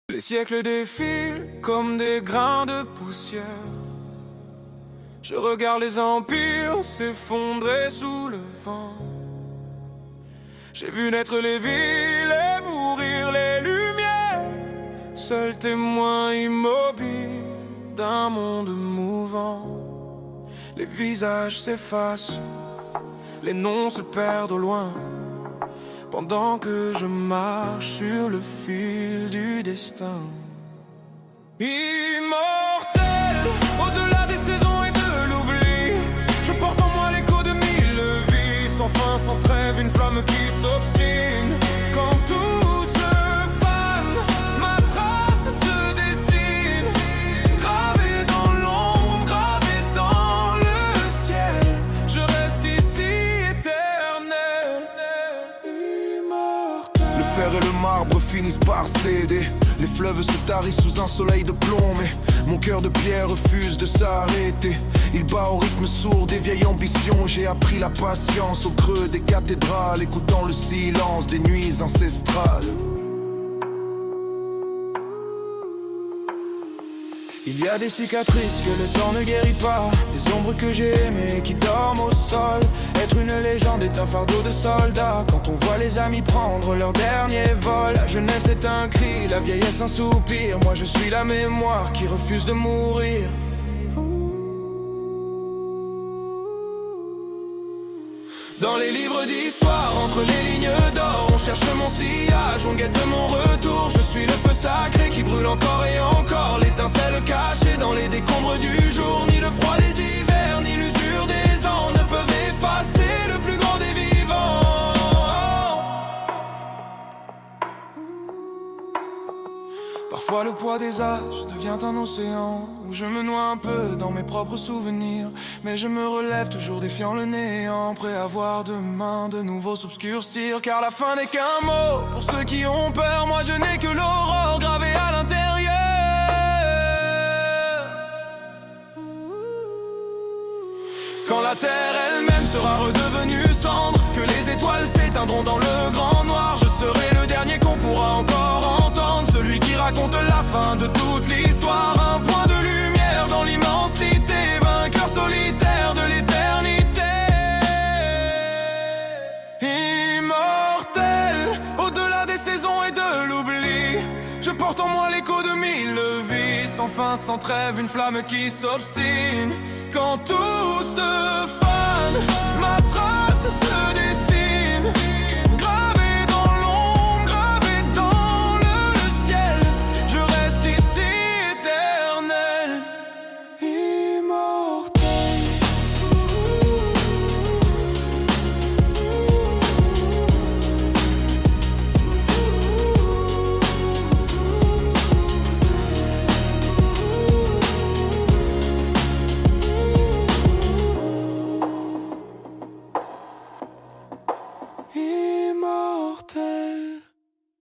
Les siècles défilent comme des grains de poussière. Je regarde les empires s'effondrer sous le vent. J'ai vu naître les villes et mourir les lumières, seul témoin immobile d'un monde mouvant. Les visages s'effacent, les noms se perdent au loin, pendant que je marche sur le fil du destin. Immortel, au-delà des saisons et de l'oubli, je porte en moi l'écho de mille vies, sans fin, sans trêve, une flamme qui s'obstine. Quand tout se fane, ma trace se dessine, gravée dans l'ombre, gravée dans le ciel. Je reste ici éternel, immortel. Le fer et le marbre finissent par céder. Les fleuves se tarissent sous un soleil de plomb, mais mon cœur de pierre refuse de s'arrêter. Il bat au rythme sourd des vieilles ambitions. J'ai appris la patience au creux des cathédrales, écoutant le silence des nuits ancestrales. Il y a des cicatrices que le temps ne guérit pas, des ombres que j'ai aimées qui dorment au sol. Être une légende est un fardeau de soldat, quand on voit les amis prendre leur dernier vol. La jeunesse est un cri, la vieillesse un soupir. Moi je suis la mémoire qui refuse de mourir. Dans les livres d'histoire, entre les lignes d'or, on cherche mon sillage, on guette mon retour. Je suis le feu sacré qui brûle encore et encore, l'étincelle cachée dans les décombres du jour. Ni le froid des hivers, ni l'usure des ans ne peuvent effacer le plus grand des vivants. Parfois le poids des âges devient un océan où je me noie un peu dans mes propres souvenirs. Mais je me relève toujours défiant le néant, prêt à voir demain de nouveau s'obscurcir. Car la fin n'est qu'un mot pour ceux qui ont peur. Moi je n'ai que l'aurore gravée à l'intérieur. Quand la terre elle-même sera redevenue cendre, que les étoiles s'éteindront dans le grand noir, je serai le dernier qu'on pourra encore entendre, celui qui raconte la fin de toute l'histoire. Un point de lumière dans l'immensité, vainqueur solitaire de l'éternité. Immortel, au-delà des saisons et de l'oubli, je porte en moi l'écho de mille vies, sans fin, sans trêve, une flamme qui s'obstine. Quand tout se fane, ma trace